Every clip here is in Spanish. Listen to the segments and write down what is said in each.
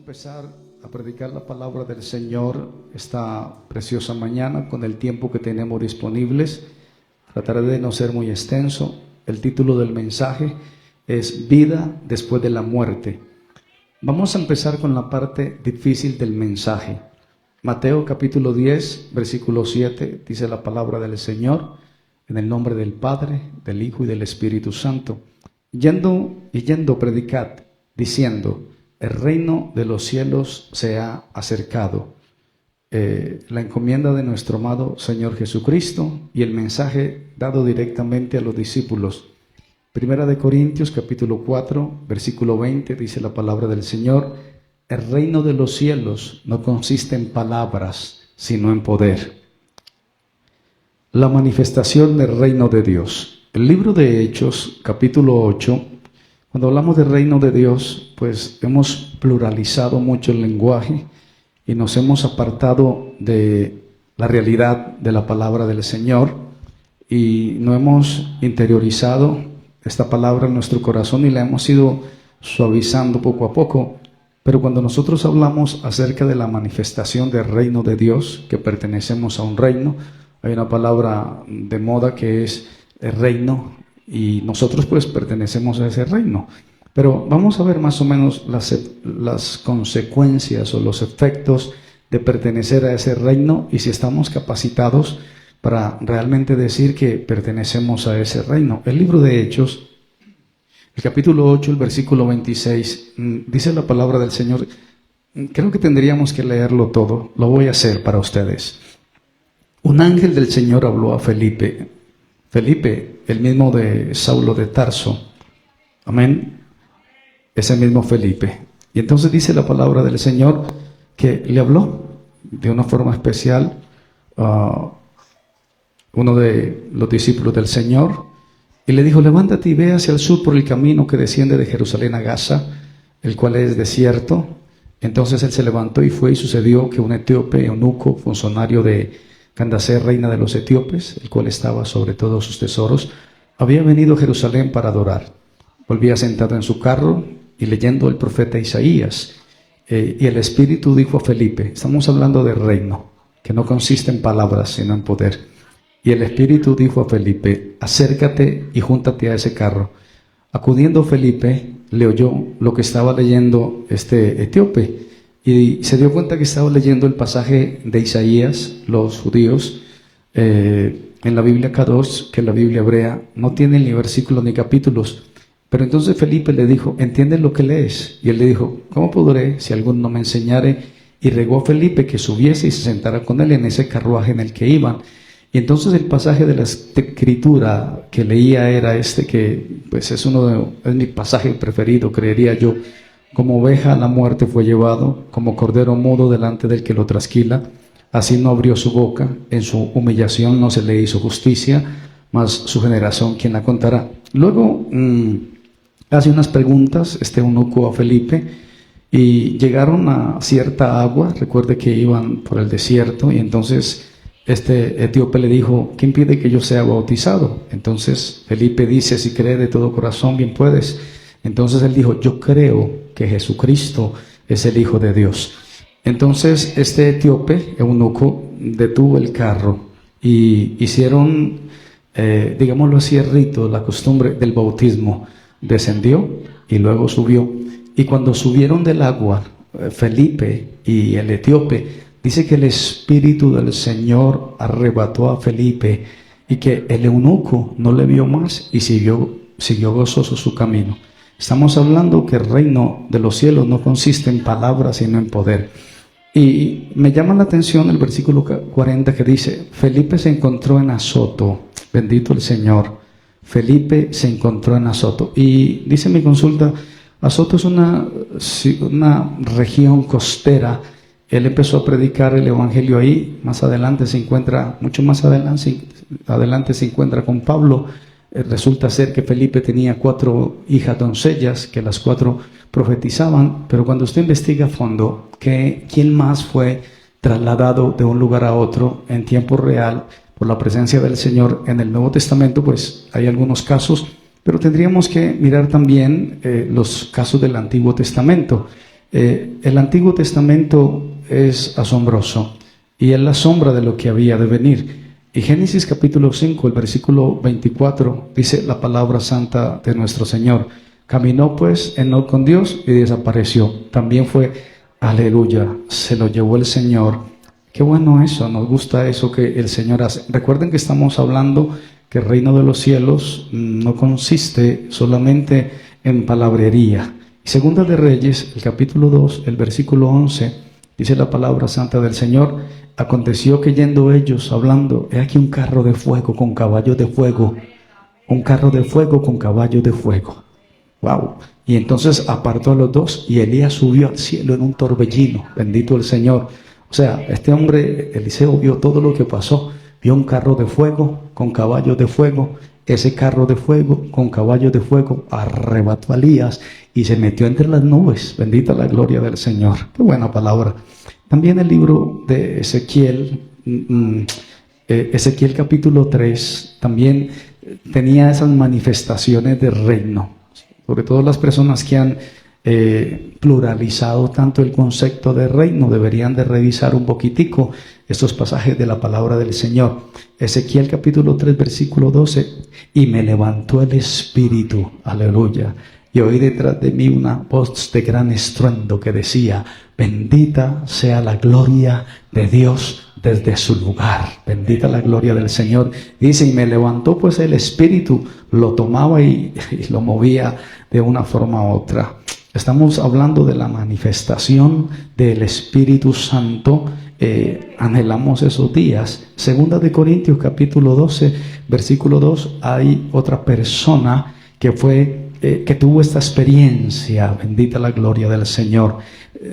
empezar a predicar la palabra del Señor esta preciosa mañana con el tiempo que tenemos disponibles. Trataré de no ser muy extenso. El título del mensaje es Vida después de la muerte. Vamos a empezar con la parte difícil del mensaje. Mateo capítulo 10, versículo 7, dice la palabra del Señor, en el nombre del Padre, del Hijo y del Espíritu Santo. Yendo predicad, diciendo, el reino de los cielos se ha acercado. La encomienda de nuestro amado Señor Jesucristo y el mensaje dado directamente a los discípulos. Primera de Corintios capítulo 4, versículo 20, dice la palabra del Señor, el reino de los cielos no consiste en palabras, sino en poder. La manifestación del reino de Dios. El libro de Hechos, capítulo 8, cuando hablamos del reino de Dios, pues hemos pluralizado mucho el lenguaje y nos hemos apartado de la realidad de la palabra del Señor y no hemos interiorizado esta palabra en nuestro corazón y la hemos ido suavizando poco a poco. Pero cuando nosotros hablamos acerca de la manifestación del reino de Dios, que pertenecemos a un reino, hay una palabra de moda que es el reino y nosotros pues pertenecemos a ese reino. Pero vamos a ver más o menos las consecuencias o los efectos de pertenecer a ese reino y si estamos capacitados para realmente decir que pertenecemos a ese reino. El libro de Hechos, el capítulo 8, el versículo 26, dice la palabra del Señor. Creo que tendríamos que leerlo todo, lo voy a hacer para ustedes. Un ángel del Señor habló a Felipe, el mismo de Saulo de Tarso, amén, ese mismo Felipe. Y entonces dice la palabra del Señor que le habló de una forma especial a uno de los discípulos del Señor y le dijo, levántate y ve hacia el sur por el camino que desciende de Jerusalén a Gaza, el cual es desierto. Entonces él se levantó y fue, y sucedió que un etíope, eunuco, funcionario de Candace, reina de los etíopes, el cual estaba sobre todos sus tesoros, había venido a Jerusalén para adorar. Volvía sentado en su carro y leyendo el profeta Isaías. Y el Espíritu dijo a Felipe, estamos hablando del reino, que no consiste en palabras, sino en poder. Y el Espíritu dijo a Felipe, acércate y júntate a ese carro. Acudiendo Felipe, le oyó lo que estaba leyendo este etíope y se dio cuenta que estaba leyendo el pasaje de Isaías. Los judíos en la Biblia Kadosh, que la Biblia hebrea, no tienen ni versículos ni capítulos. Pero entonces Felipe le dijo, ¿entiendes lo que lees? Y él le dijo, ¿cómo podré si alguno no me enseñare? Y regó a Felipe que subiese y se sentara con él en ese carruaje en el que iban. Y entonces el pasaje de la escritura que leía era este, que pues es mi pasaje preferido, creería yo. Como oveja a la muerte fue llevado, como cordero mudo delante del que lo trasquila. Así no abrió su boca, en su humillación no se le hizo justicia, mas su generación, ¿quién la contará? Luego hace unas preguntas este eunuco a Felipe y llegaron a cierta agua. Recuerde que iban por el desierto y entonces este etíope le dijo, ¿quién pide que yo sea bautizado? Entonces Felipe dice, si cree de todo corazón, bien puedes. Entonces él dijo, yo creo que Jesucristo es el Hijo de Dios. Entonces este etíope, eunuco, detuvo el carro y hicieron, digámoslo así, el rito, la costumbre del bautismo. Descendió y luego subió. Y cuando subieron del agua, Felipe y el etíope, dice que el Espíritu del Señor arrebató a Felipe y que el eunuco no le vio más y siguió gozoso su camino. Estamos hablando que el reino de los cielos no consiste en palabras, sino en poder. Y me llama la atención el versículo 40 que dice, Felipe se encontró en Azoto, bendito el Señor. Felipe se encontró en Azoto. Y dice mi consulta, Azoto es una región costera. Él empezó a predicar el evangelio ahí. Más adelante se encuentra con Pablo. Resulta ser que Felipe tenía 4 hijas doncellas, que las 4 profetizaban, pero cuando usted investiga a fondo quién más fue trasladado de un lugar a otro en tiempo real por la presencia del Señor en el Nuevo Testamento, pues hay algunos casos, pero tendríamos que mirar también los casos del Antiguo Testamento. El Antiguo Testamento es asombroso y es la sombra de lo que había de venir. Y Génesis capítulo 5, el versículo 24, dice la palabra santa de nuestro Señor. Caminó pues Enoc con Dios y desapareció. También fue, aleluya, se lo llevó el Señor. Qué bueno eso, nos gusta eso que el Señor hace. Recuerden que estamos hablando que el reino de los cielos no consiste solamente en palabrería. Segunda de Reyes, el capítulo 2, el versículo 11, dice la palabra santa del Señor. Aconteció que yendo ellos hablando, he aquí un carro de fuego con caballos de fuego, un carro de fuego con caballos de fuego. Wow. Y entonces apartó a los dos y Elías subió al cielo en un torbellino, bendito el Señor. O sea, este hombre, Eliseo, vio todo lo que pasó, vio un carro de fuego con caballos de fuego. Ese carro de fuego con caballos de fuego arrebató a Elías y se metió entre las nubes. Bendita la gloria del Señor. Qué buena palabra. También el libro de Ezequiel, Ezequiel capítulo 3, también tenía esas manifestaciones de reino. Sobre todo las personas que han pluralizado tanto el concepto de reino deberían de revisar un poquitico estos pasajes de la palabra del Señor. Ezequiel capítulo 3 versículo 12, y me levantó el Espíritu, aleluya, y oí detrás de mí una voz de gran estruendo que decía, bendita sea la gloria de Dios desde su lugar, bendita la gloria del Señor. Dice, y me levantó pues el Espíritu, lo tomaba y lo movía de una forma u otra. Estamos hablando de la manifestación del Espíritu Santo. Anhelamos esos días. Segunda de Corintios capítulo 12 versículo 2, hay otra persona que tuvo esta experiencia, bendita la gloria del Señor.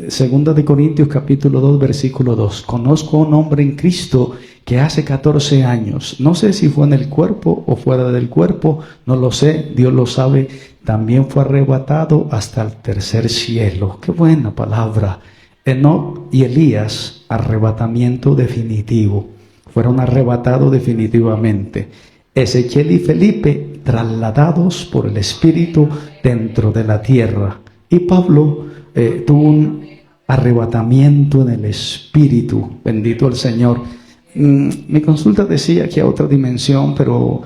Segunda de Corintios capítulo 2 versículo 2, conozco a un hombre en Cristo que hace 14 años, no sé si fue en el cuerpo o fuera del cuerpo, no lo sé, Dios lo sabe, también fue arrebatado hasta el tercer cielo. Qué buena palabra. Enoc y Elías, arrebatamiento definitivo, fueron arrebatados definitivamente. Ezequiel y Felipe, trasladados por el Espíritu dentro de la tierra. Y Pablo tuvo un arrebatamiento en el Espíritu, bendito el Señor. Mi consulta decía que a otra dimensión, pero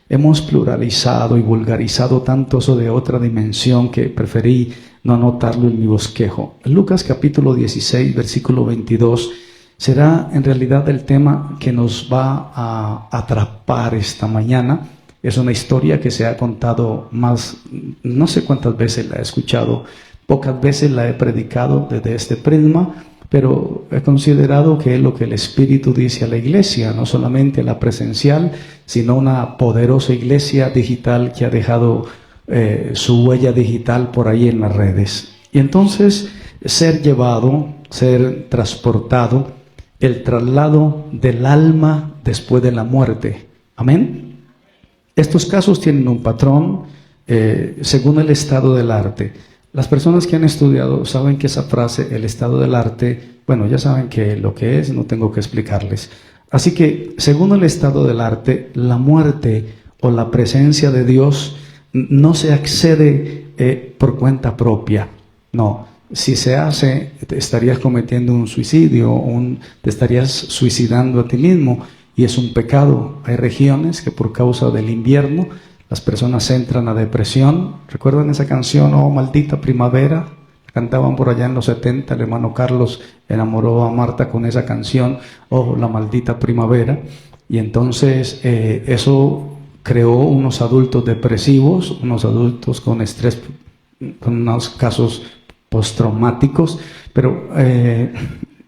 hemos pluralizado y vulgarizado tanto eso de otra dimensión que preferí no anotarlo en mi bosquejo. Lucas capítulo 16, versículo 22, será en realidad el tema que nos va a atrapar esta mañana. Es una historia que se ha contado más, no sé cuántas veces la he escuchado, pocas veces la he predicado desde este prisma, pero he considerado que es lo que el Espíritu dice a la iglesia, no solamente la presencial, sino una poderosa iglesia digital que ha dejado su huella digital por ahí en las redes. Y entonces ser llevado, ser transportado, el traslado del alma después de la muerte. Amén. Estos casos tienen un patrón según el estado del arte. Las personas que han estudiado saben que esa frase, el estado del arte, bueno, ya saben que lo que es, no tengo que explicarles. Así que, según el estado del arte, la muerte o la presencia de Dios no se accede por cuenta propia. No, si se hace, te estarías cometiendo un suicidio, te estarías suicidando a ti mismo y es un pecado. Hay regiones que por causa del invierno las personas entran a depresión. ¿Recuerdan esa canción, Oh Maldita Primavera? Cantaban por allá en los 70, el hermano Carlos enamoró a Marta con esa canción, Oh la Maldita Primavera. Y entonces eso creó unos adultos depresivos, unos adultos con estrés, con unos casos postraumáticos, pero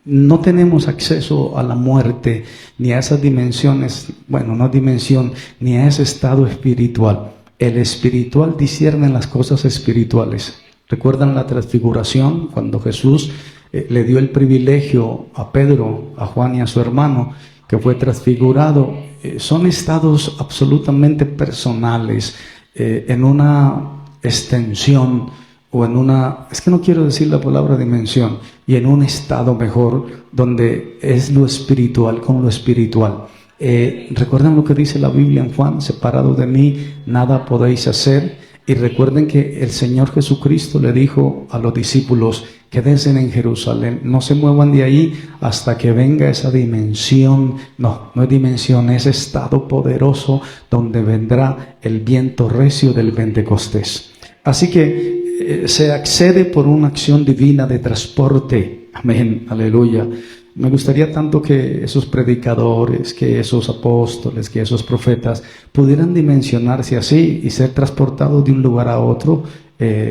no tenemos acceso a la muerte, ni a esas dimensiones, bueno, no dimensión, ni a ese estado espiritual. El espiritual discierne las cosas espirituales. ¿Recuerdan la transfiguración? Cuando Jesús le dio el privilegio a Pedro, a Juan y a su hermano, que fue transfigurado. Son estados absolutamente personales, en una extensión o en una, es que no quiero decir la palabra dimensión, y en un estado mejor donde es lo espiritual con lo espiritual. Recuerden lo que dice la Biblia en Juan, separado de mí nada podéis hacer. Y recuerden que el Señor Jesucristo le dijo a los discípulos quédense en Jerusalén, no se muevan de ahí hasta que venga esa dimensión, no es dimensión, es estado poderoso donde vendrá el viento recio del Pentecostés. Así que se accede por una acción divina de transporte. Amén, aleluya. Me gustaría tanto que esos predicadores, que esos apóstoles, que esos profetas pudieran dimensionarse así y ser transportados de un lugar a otro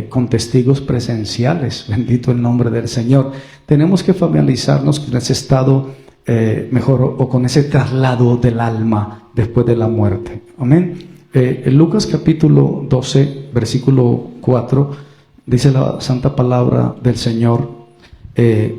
con testigos presenciales. Bendito el nombre del Señor. Tenemos que familiarizarnos con ese estado mejor o con ese traslado del alma después de la muerte. Amén. En Lucas capítulo 12, versículo 4, dice la santa palabra del Señor: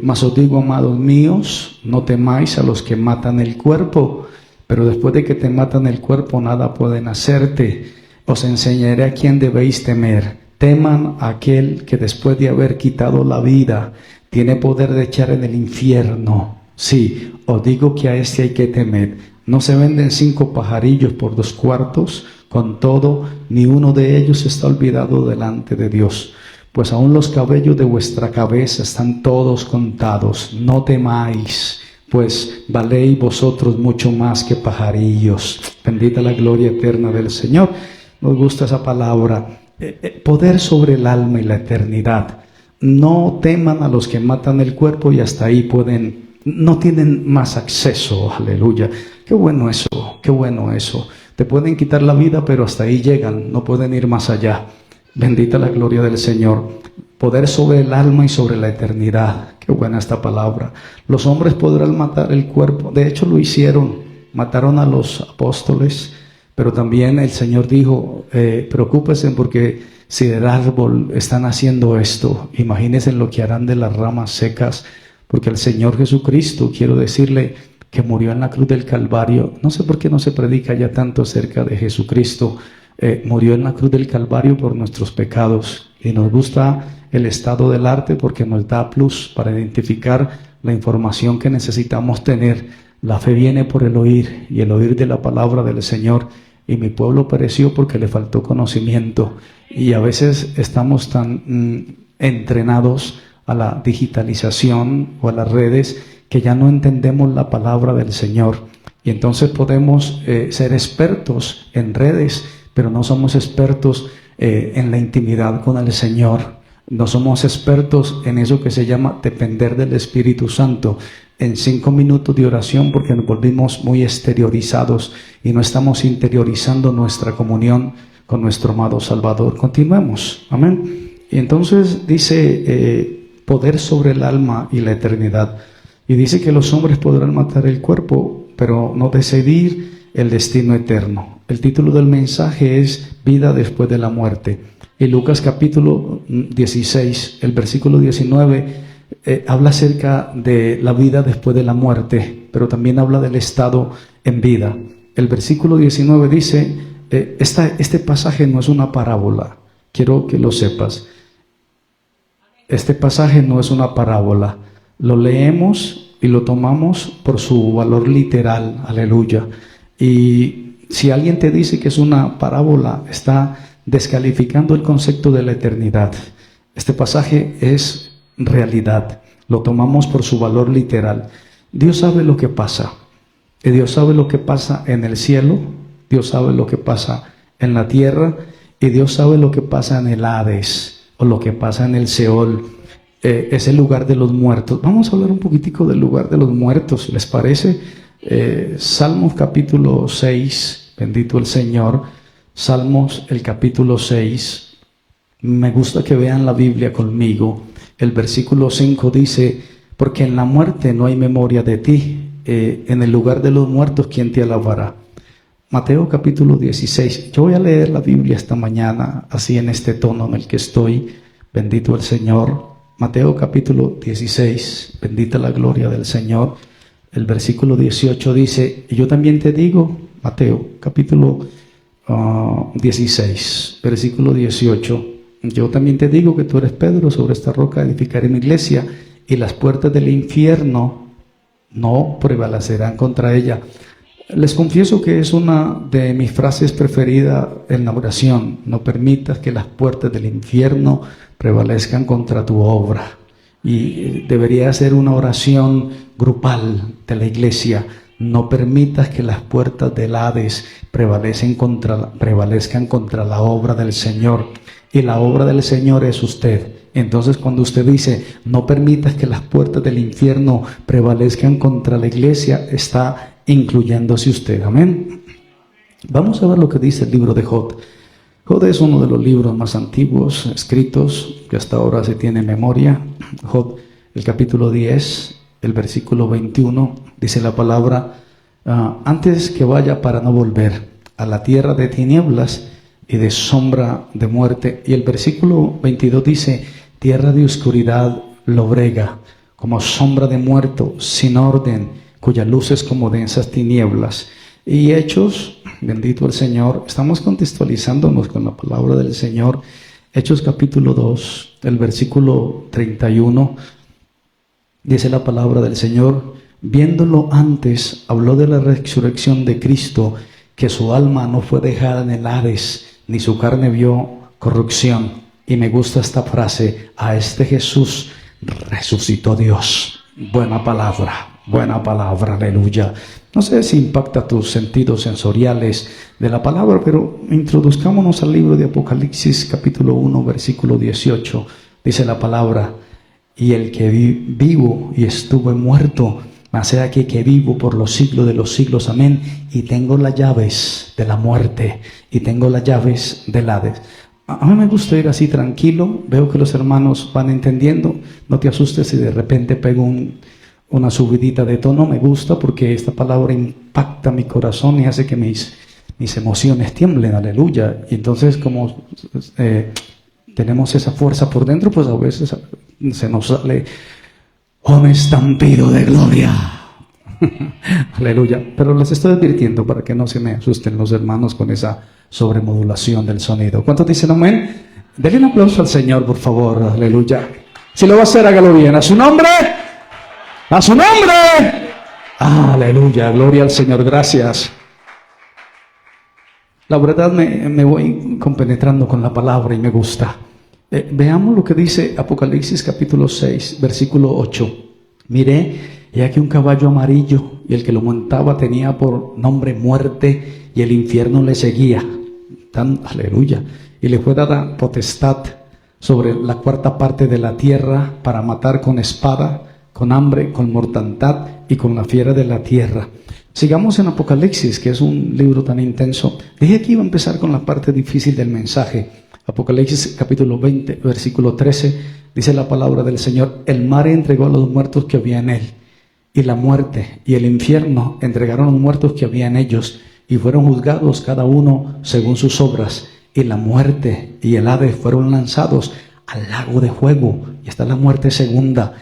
mas os digo, amados míos, no temáis a los que matan el cuerpo, pero después de que te matan el cuerpo nada pueden hacerte. Os enseñaré a quién debéis temer. Teman a aquel que después de haber quitado la vida tiene poder de echar en el infierno. Sí, os digo que a este hay que temer. No se venden 5 pajarillos por 2 cuartos, con todo, ni uno de ellos está olvidado delante de Dios. Pues aún los cabellos de vuestra cabeza están todos contados. No temáis, pues valéis vosotros mucho más que pajarillos. Bendita la gloria eterna del Señor. Nos gusta esa palabra. Poder sobre el alma y la eternidad. No teman a los que matan el cuerpo y hasta ahí no tienen más acceso. Aleluya. Qué bueno eso, qué bueno eso. Te pueden quitar la vida, pero hasta ahí llegan, no pueden ir más allá. Bendita la gloria del Señor. Poder sobre el alma y sobre la eternidad. Qué buena esta palabra. Los hombres podrán matar el cuerpo. De hecho lo hicieron. Mataron a los apóstoles. Pero también el Señor dijo, preocúpense porque si del árbol están haciendo esto, imagínense lo que harán de las ramas secas. Porque el Señor Jesucristo, quiero decirle, que murió en la cruz del Calvario. No sé por qué no se predica ya tanto acerca de Jesucristo. Murió en la cruz del Calvario por nuestros pecados, y nos gusta el estado del arte porque nos da plus para identificar la información que necesitamos tener. La fe viene por el oír, y el oír de la palabra del Señor, y mi pueblo pereció porque le faltó conocimiento. Y a veces estamos tan entrenados a la digitalización o a las redes que ya no entendemos la palabra del Señor, y entonces podemos ser expertos en redes, pero no somos expertos en la intimidad con el Señor. No somos expertos en eso que se llama depender del Espíritu Santo. En 5 minutos de oración, porque nos volvimos muy exteriorizados y no estamos interiorizando nuestra comunión con nuestro amado Salvador. Continuemos. Amén. Y entonces dice poder sobre el alma y la eternidad. Y dice que los hombres podrán matar el cuerpo, pero no decidir el destino eterno. El título del mensaje es Vida después de la muerte. Y Lucas capítulo 16, el versículo 19, habla acerca de la vida después de la muerte, pero también habla del estado en vida. El versículo 19 dice, este pasaje no es una parábola, quiero que lo sepas. Este pasaje no es una parábola. Lo leemos y lo tomamos por su valor literal, aleluya. Y si alguien te dice que es una parábola, está descalificando el concepto de la eternidad. Este pasaje es realidad, lo tomamos por su valor literal. Dios sabe lo que pasa, y Dios sabe lo que pasa en el cielo, Dios sabe lo que pasa en la tierra, y Dios sabe lo que pasa en el Hades, o lo que pasa en el Seol. Es el lugar de los muertos. Vamos a hablar un poquitico del lugar de los muertos, ¿les parece? Salmos capítulo 6, bendito el Señor. Salmos el capítulo 6. Me gusta que vean la Biblia conmigo. El versículo 5 dice, porque en la muerte no hay memoria de ti. En el lugar de los muertos, ¿quién te alabará? Mateo capítulo 16. Yo voy a leer la Biblia esta mañana, así en este tono en el que estoy. Bendito el Señor. Mateo capítulo 16, bendita la gloria del Señor. El versículo 18 dice, y yo también te digo, Mateo capítulo 16, versículo 18, yo también te digo que tú eres Pedro, sobre esta roca edificaré mi iglesia, y las puertas del infierno no prevalecerán contra ella. Les confieso que es una de mis frases preferidas en la oración. No permitas que las puertas del infierno prevalezcan contra tu obra. y debería ser una oración grupal de la iglesia. No permitas que las puertas del Hades prevalezcan contra la obra del Señor. Y la obra del Señor es usted. Entonces, cuando usted dice, no permitas que las puertas del infierno prevalezcan contra la iglesia, está incluyéndose usted. Amén. Vamos a ver lo que dice el libro de Job. Job es uno de los libros más antiguos escritos que hasta ahora se tiene en memoria. Job, el capítulo 10, el versículo 21, dice la palabra: antes que vaya para no volver a la tierra de tinieblas y de sombra de muerte. Y el versículo 22 dice: tierra de oscuridad lobrega, como sombra de muerto, sin orden, cuya luz es como densas tinieblas. Y Hechos, bendito el Señor, estamos contextualizándonos con la palabra del Señor. Hechos capítulo 2, el versículo 31, dice la palabra del Señor: viéndolo antes, habló de la resurrección de Cristo, que su alma no fue dejada en el Hades, ni su carne vio corrupción. Y me gusta esta frase: a este Jesús resucitó Dios. Buena palabra, aleluya. No sé si impacta tus sentidos sensoriales de la palabra, pero introduzcámonos al libro de Apocalipsis capítulo 1, versículo 18. Dice la palabra: y el que vivo y estuve muerto, mas he aquí que vivo por los siglos de los siglos, amén, y tengo las llaves de la muerte, y tengo las llaves del Hades. A mí me gusta ir así tranquilo, veo que los hermanos van entendiendo. No te asustes si de repente pego una subidita de tono. Me gusta porque esta palabra impacta mi corazón y hace que mis emociones tiemblen, aleluya. Y entonces, como tenemos esa fuerza por dentro, pues a veces se nos sale un estampido de gloria. Aleluya. Pero les estoy advirtiendo para que no se me asusten los hermanos con esa sobremodulación del sonido. ¿Cuántos dicen amén? Denle un aplauso al Señor, por favor. Aleluya. Si lo va a hacer, hágalo bien. A su nombre. A su nombre. Aleluya. Gloria al Señor. Gracias. La verdad me voy compenetrando con la palabra y me gusta. Veamos lo que dice Apocalipsis capítulo 6, versículo 8. Miré, y aquí un caballo amarillo, y el que lo montaba tenía por nombre Muerte, y el infierno le seguía. Aleluya. Y le fue dada potestad sobre la cuarta parte de la tierra para matar con espada, con hambre, con mortandad y con la fiera de la tierra. Sigamos en Apocalipsis, que es un libro tan intenso. Dije que iba a empezar con la parte difícil del mensaje. Apocalipsis capítulo 20, versículo 13, dice la palabra del Señor: el mar entregó a los muertos que había en él, y la muerte y el infierno entregaron a los muertos que había en ellos, y fueron juzgados cada uno según sus obras. Y la muerte y el Hades fueron lanzados al lago de fuego. Y está la muerte segunda.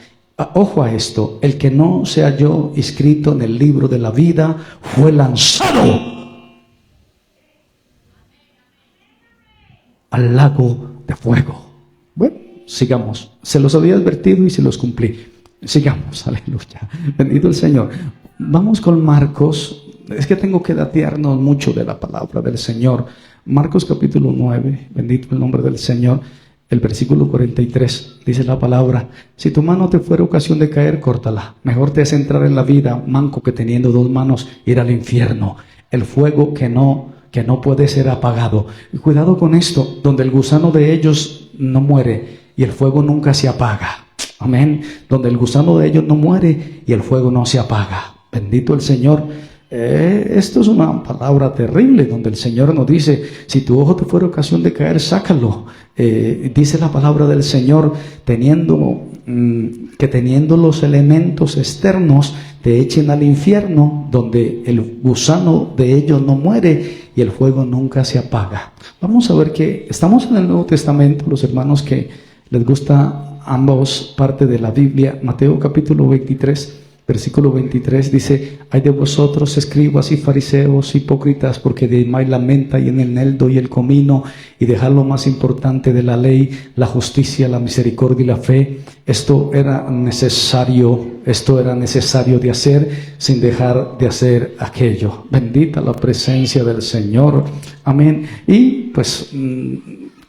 Ojo a esto: el que no se halló inscrito en el libro de la vida fue lanzado al lago de fuego. Bueno, sigamos. Se los había advertido y se los cumplí. Sigamos, aleluya. Bendito el Señor. Vamos con Marcos. Es que tengo que datearnos mucho de la palabra del Señor. Marcos capítulo 9, bendito el nombre del Señor. El versículo 43 dice la palabra: si tu mano te fuera ocasión de caer, córtala. Mejor te es entrar en la vida manco que teniendo dos manos ir al infierno, el fuego que no puede ser apagado. Y cuidado con esto: donde el gusano de ellos no muere y el fuego nunca se apaga. Amén. Donde el gusano de ellos no muere y el fuego no se apaga. Bendito el Señor. Esto es una palabra terrible, donde el Señor nos dice: si tu ojo te fuera ocasión de caer, sácalo. Dice la palabra del Señor: teniendo los elementos externos te echen al infierno, donde el gusano de ellos no muere y el fuego nunca se apaga. Vamos a ver que estamos en el Nuevo Testamento, los hermanos que les gusta ambas partes de la Biblia. Mateo capítulo 23, versículo 23 dice: ay de vosotros, escribas y fariseos hipócritas, porque diezmáis la menta y en el eneldo y el comino, y dejad lo más importante de la ley, la justicia, la misericordia y la fe. Esto era necesario de hacer, sin dejar de hacer aquello. Bendita la presencia del Señor. Amén. Y pues,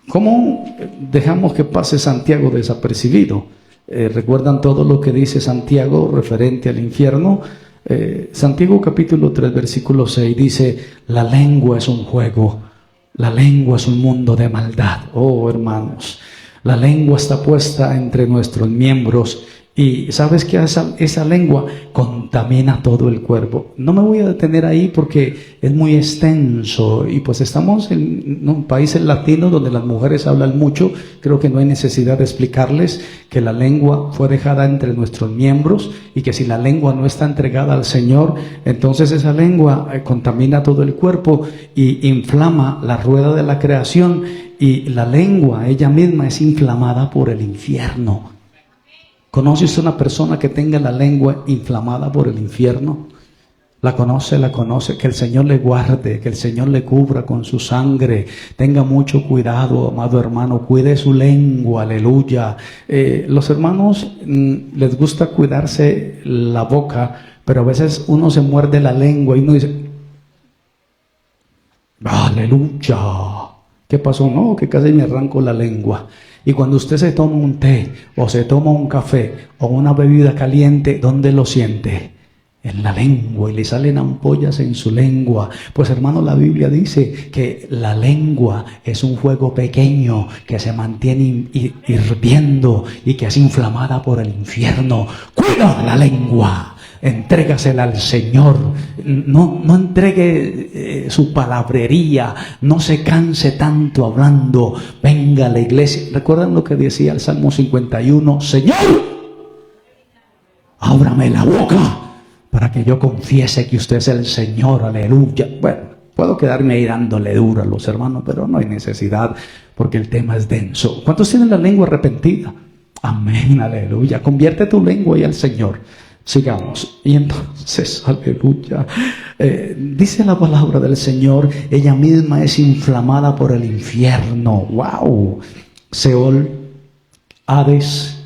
¿cómo dejamos que pase Santiago desapercibido? ¿Recuerdan todo lo que dice Santiago referente al infierno? Santiago capítulo 3 versículo 6 dice: la lengua es un juego, la lengua es un mundo de maldad. Oh, hermanos, la lengua está puesta entre nuestros miembros y ¿sabes qué? Esa lengua contamina todo el cuerpo. No me voy a detener ahí porque es muy extenso y pues estamos en un país latino donde las mujeres hablan mucho. Creo que no hay necesidad de explicarles que la lengua fue dejada entre nuestros miembros y que si la lengua no está entregada al Señor, entonces esa lengua contamina todo el cuerpo y inflama la rueda de la creación, y la lengua ella misma es inflamada por el infierno. ¿Conoce usted una persona que tenga la lengua inflamada por el infierno? La conoce, que el Señor le guarde, que el Señor le cubra con su sangre. Tenga mucho cuidado, amado hermano, cuide su lengua, aleluya. Los hermanos les gusta cuidarse la boca, pero a veces uno se muerde la lengua y uno dice, aleluya. ¿Qué pasó? No, que casi me arranco la lengua. Y cuando usted se toma un té o se toma un café o una bebida caliente, ¿dónde lo siente? En la lengua, y le salen ampollas en su lengua. Pues hermano, la Biblia dice que la lengua es un fuego pequeño que se mantiene hirviendo y que es inflamada por el infierno. Cuida la lengua. Entrégasela al Señor. No entregue su palabrería. No se canse tanto hablando. Venga a la iglesia. ¿Recuerdan lo que decía el Salmo 51? Señor, ábrame la boca para que yo confiese que usted es el Señor. Aleluya. Bueno, puedo quedarme ahí dándole duro a los hermanos, pero no hay necesidad porque el tema es denso. ¿Cuántos tienen la lengua arrepentida? Amén, aleluya. Convierte tu lengua y al Señor. Sigamos. Y entonces, aleluya, dice la palabra del Señor, ella misma es inflamada por el infierno. Wow. Seol, Hades,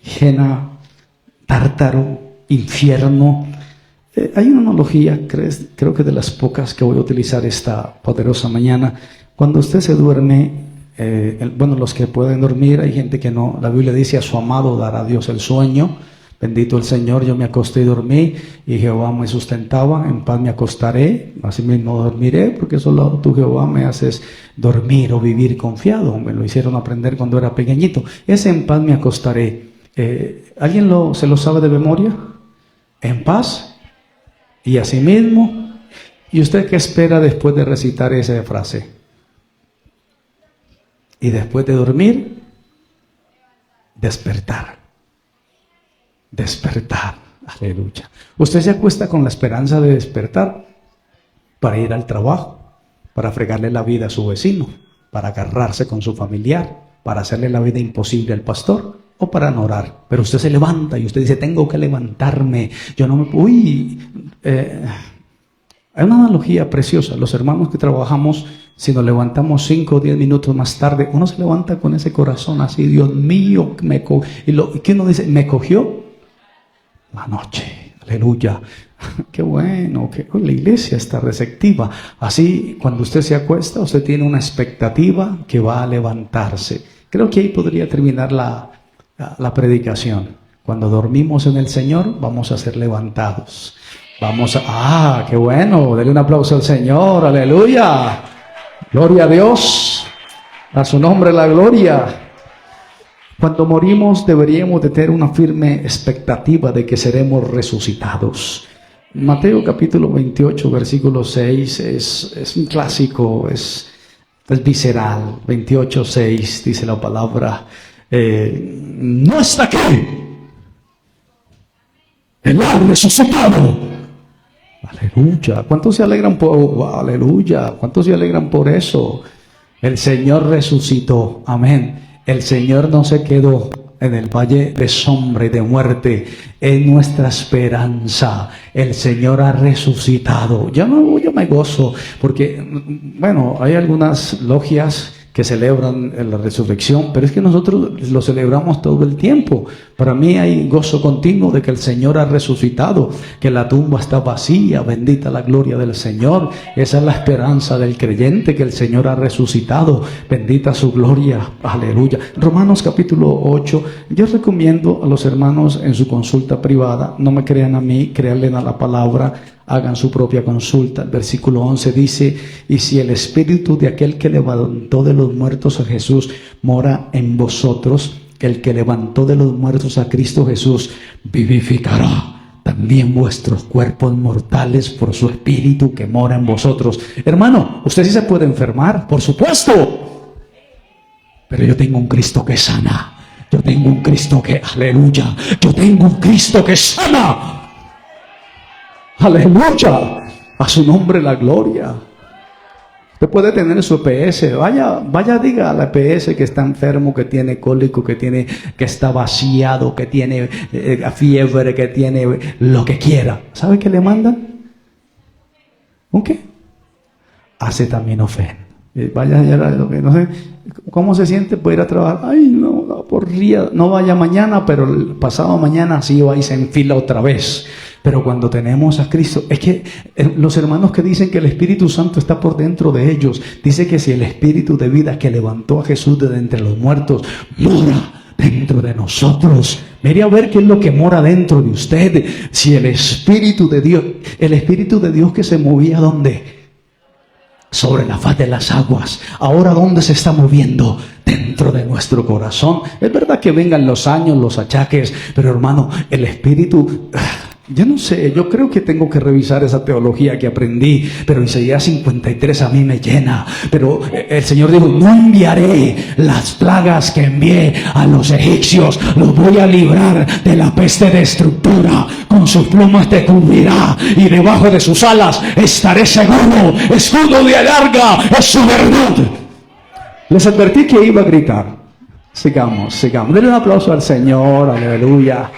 Jena, Tártaro, infierno. Hay una analogía, creo que de las pocas que voy a utilizar esta poderosa mañana. Cuando usted se duerme, bueno, los que pueden dormir, hay gente que no. La Biblia dice: a su amado dará a Dios el sueño. Bendito el Señor, yo me acosté y dormí, y Jehová me sustentaba, en paz me acostaré, así mismo dormiré, porque solo tú, Jehová, me haces dormir o vivir confiado. Me lo hicieron aprender cuando era pequeñito. Ese en paz me acostaré. ¿Alguien se lo sabe de memoria? En paz y así mismo. ¿Y usted qué espera después de recitar esa frase? Y después de dormir, despertar. Despertar, aleluya. Usted se acuesta con la esperanza de despertar para ir al trabajo, para fregarle la vida a su vecino, para agarrarse con su familiar, para hacerle la vida imposible al pastor o para no orar. Pero usted se levanta y usted dice: tengo que levantarme, yo no me... Hay una analogía preciosa. Los hermanos que trabajamos, si nos levantamos 5 o 10 minutos más tarde, uno se levanta con ese corazón así: Dios mío, y que uno dice: me cogió la noche, aleluya. Qué bueno, que la iglesia está receptiva. Así, cuando usted se acuesta, usted tiene una expectativa que va a levantarse. Creo que ahí podría terminar la predicación. Cuando dormimos en el Señor, vamos a ser levantados. Qué bueno, denle un aplauso al Señor, aleluya. Gloria a Dios, a su nombre la gloria. Cuando morimos deberíamos de tener una firme expectativa de que seremos resucitados. Mateo capítulo 28 versículo 6 es un clásico, es visceral. 28:6 dice la palabra: no está aquí, Él ha resucitado. Aleluya. ¿Cuántos se alegran aleluya? ¿Cuántos se alegran por eso? El Señor resucitó. Amén. El Señor no se quedó en el valle de sombra y de muerte. Es nuestra esperanza. El Señor ha resucitado. Yo me gozo porque, bueno, hay algunas logias que celebran la resurrección, pero es que nosotros lo celebramos todo el tiempo. Para mí hay gozo continuo de que el Señor ha resucitado, que la tumba está vacía, bendita la gloria del Señor. Esa es la esperanza del creyente, que el Señor ha resucitado, bendita su gloria, aleluya. Romanos capítulo 8, yo recomiendo a los hermanos en su consulta privada, no me crean a mí, créanle a la palabra, hagan su propia consulta. El versículo 11 dice: y si el espíritu de aquel que levantó de los muertos a Jesús mora en vosotros, el que levantó de los muertos a Cristo Jesús vivificará también vuestros cuerpos mortales por su espíritu que mora en vosotros. Hermano, usted sí se puede enfermar, por supuesto, pero yo tengo un Cristo que sana. Yo tengo un Cristo que, aleluya, yo tengo un Cristo que sana. Aleluya, a su nombre la gloria. Usted puede tener su EPS, vaya, diga a la EPS que está enfermo, que tiene cólico, que está vaciado, que tiene fiebre, que tiene lo que quiera. ¿Sabe qué le mandan? ¿Un qué? Acetaminofén. Vaya, no sé cómo se siente, puede ir a trabajar. Ay, no, no vaya mañana, pero el pasado mañana sí va y se enfila otra vez. Pero cuando tenemos a Cristo, es que los hermanos que dicen que el Espíritu Santo está por dentro de ellos, dice que si el Espíritu de vida que levantó a Jesús de entre los muertos mora dentro de nosotros, mire a ver qué es lo que mora dentro de usted. Si el Espíritu de Dios que se movía, ¿dónde? Sobre la faz de las aguas. Ahora, ¿dónde se está moviendo? Dentro de nuestro corazón. Es verdad que vengan los años, los achaques, pero hermano, el Espíritu... Yo no sé, yo creo que tengo que revisar esa teología que aprendí, pero Isaías 53 a mí me llena. Pero el Señor dijo: no enviaré las plagas que envié a los egipcios, los voy a librar de la peste destructora, con sus plumas te cubrirá y debajo de sus alas estaré seguro, escudo de alarga es su verdad. Les advertí que iba a gritar. Sigamos. Denle un aplauso al Señor, aleluya.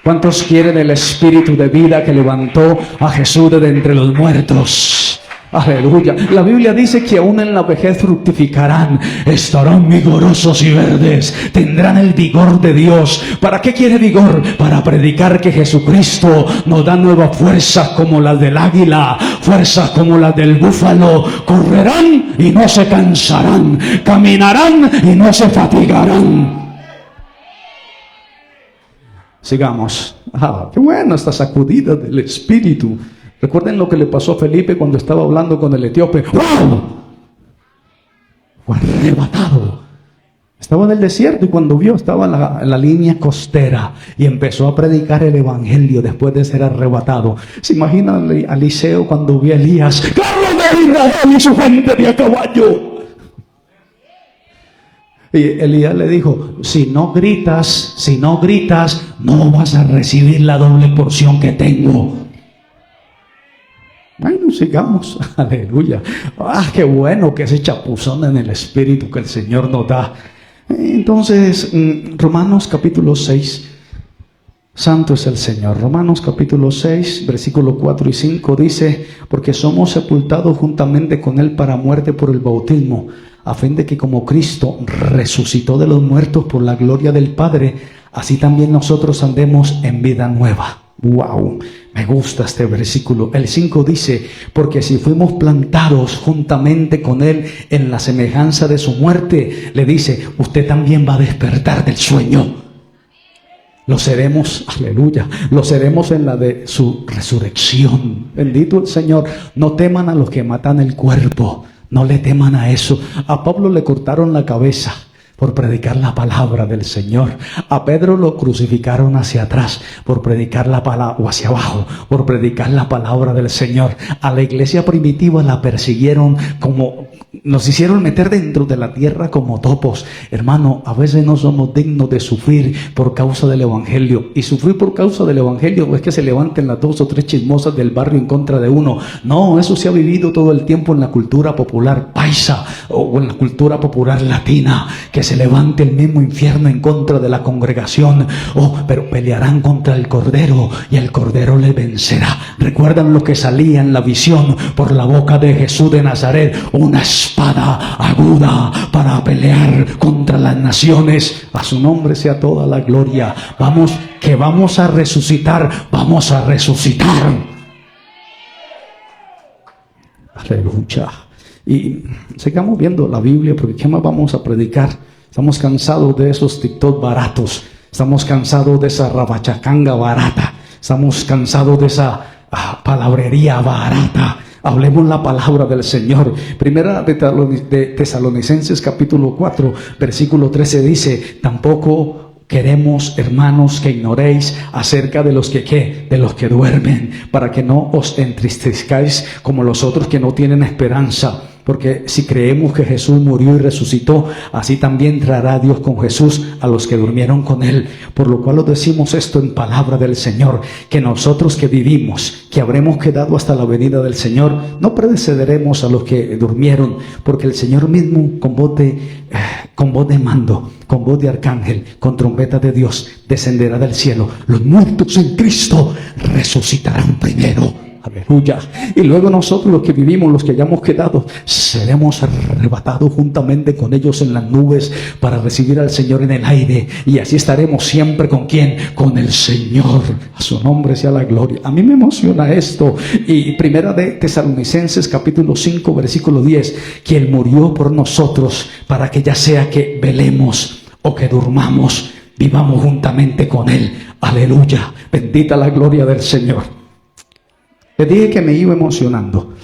¿Cuántos quieren el espíritu de vida que levantó a Jesús de entre los muertos? Aleluya. La Biblia dice que aún en la vejez fructificarán, estarán vigorosos y verdes, tendrán el vigor de Dios. ¿Para qué quiere vigor? Para predicar que Jesucristo nos da nuevas fuerzas como las del águila, fuerzas como las del búfalo. Correrán y no se cansarán, caminarán y no se fatigarán. Sigamos. Qué bueno esta sacudida del Espíritu. Recuerden lo que le pasó a Felipe cuando estaba hablando con el etíope. ¡Wow! Fue arrebatado. Estaba en el desierto y cuando vio, estaba en la línea costera y empezó a predicar el evangelio después de ser arrebatado. ¿Se imagina a Eliseo cuando vio a Elías? ¡Carlos de Israel y su gente de a caballo! Y Elías le dijo: si no gritas, no vas a recibir la doble porción que tengo. Bueno, sigamos. Aleluya. Qué bueno que ese chapuzón en el Espíritu que el Señor nos da. Entonces, Romanos capítulo 6. Santo es el Señor. Romanos capítulo 6, versículo 4 y 5 dice: porque somos sepultados juntamente con Él para muerte por el bautismo, a fin de que como Cristo resucitó de los muertos por la gloria del Padre, así también nosotros andemos en vida nueva. Wow, me gusta este versículo. El 5 dice: porque si fuimos plantados juntamente con Él en la semejanza de su muerte, le dice, usted también va a despertar del sueño. Lo seremos, aleluya, lo seremos en la de su resurrección. Bendito el Señor. No teman a los que matan el cuerpo. No le teman a eso. A Pablo le cortaron la cabeza por predicar la palabra del Señor. A Pedro lo crucificaron hacia atrás por predicar la palabra, o hacia abajo, por predicar la palabra del Señor. A la iglesia primitiva la persiguieron, como nos hicieron meter dentro de la tierra como topos. Hermano, a veces no somos dignos de sufrir por causa del evangelio. Y sufrir por causa del evangelio no es que se levanten las 2 o 3 chismosas del barrio en contra de uno. No, eso se ha vivido todo el tiempo en la cultura popular paisa o en la cultura popular latina, que se levante el mismo infierno en contra de la congregación. Oh, pero pelearán contra el Cordero y el Cordero les vencerá. ¿Recuerdan lo que salía en la visión por la boca de Jesús de Nazaret? Una espada aguda para pelear contra las naciones. A su nombre sea toda la gloria. Vamos, que vamos a resucitar. Vamos a resucitar. Aleluya. Y sigamos viendo la Biblia, porque ¿qué más vamos a predicar? Estamos cansados de esos TikTok baratos. Estamos cansados de esa rabachacanga barata. Estamos cansados de esa palabrería barata. Hablemos la palabra del Señor. Primera de Tesalonicenses capítulo 4 versículo 13 dice: tampoco queremos, hermanos, que ignoréis acerca de los que ¿qué? De los que duermen, para que no os entristezcáis como los otros que no tienen esperanza. Porque si creemos que Jesús murió y resucitó, así también traerá Dios con Jesús a los que durmieron con Él. Por lo cual os decimos esto en palabra del Señor, que nosotros que vivimos, que habremos quedado hasta la venida del Señor, no precederemos a los que durmieron, porque el Señor mismo con voz de mando, con voz de arcángel, con trompeta de Dios, descenderá del cielo. Los muertos en Cristo resucitarán primero. Aleluya. Y luego nosotros, los que vivimos, los que hayamos quedado, seremos arrebatados juntamente con ellos en las nubes para recibir al Señor en el aire. Y así estaremos siempre ¿con quién? Con el Señor. A su nombre sea la gloria. A mí me emociona esto. Y primera de Tesalonicenses capítulo 5 versículo 10, que Él murió por nosotros para que ya sea que velemos o que durmamos, vivamos juntamente con Él. Aleluya. Bendita la gloria del Señor. Les dije que me iba emocionando.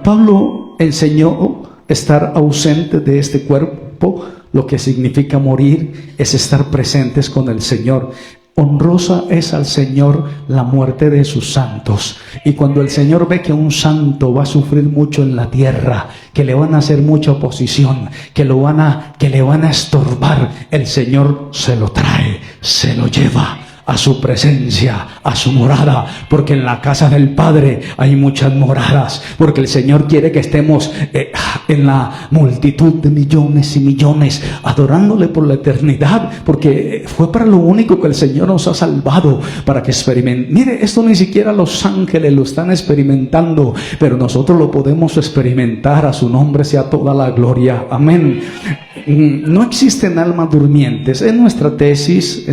Pablo enseñó estar ausente de este cuerpo. Lo que significa morir es estar presentes con el Señor. Honrosa es al Señor la muerte de sus santos. Y cuando el Señor ve que un santo va a sufrir mucho en la tierra, que le van a hacer mucha oposición, que le van a estorbar, el Señor se lo trae, se lo lleva a su presencia, a su morada, porque en la casa del Padre hay muchas moradas, porque el Señor quiere que estemos en la multitud de millones y millones, adorándole por la eternidad, porque fue para lo único que el Señor nos ha salvado, para que experimenten. Mire, esto ni siquiera los ángeles lo están experimentando, pero nosotros lo podemos experimentar. A su nombre sea toda la gloria. Amén. No existen almas durmientes. En nuestra tesis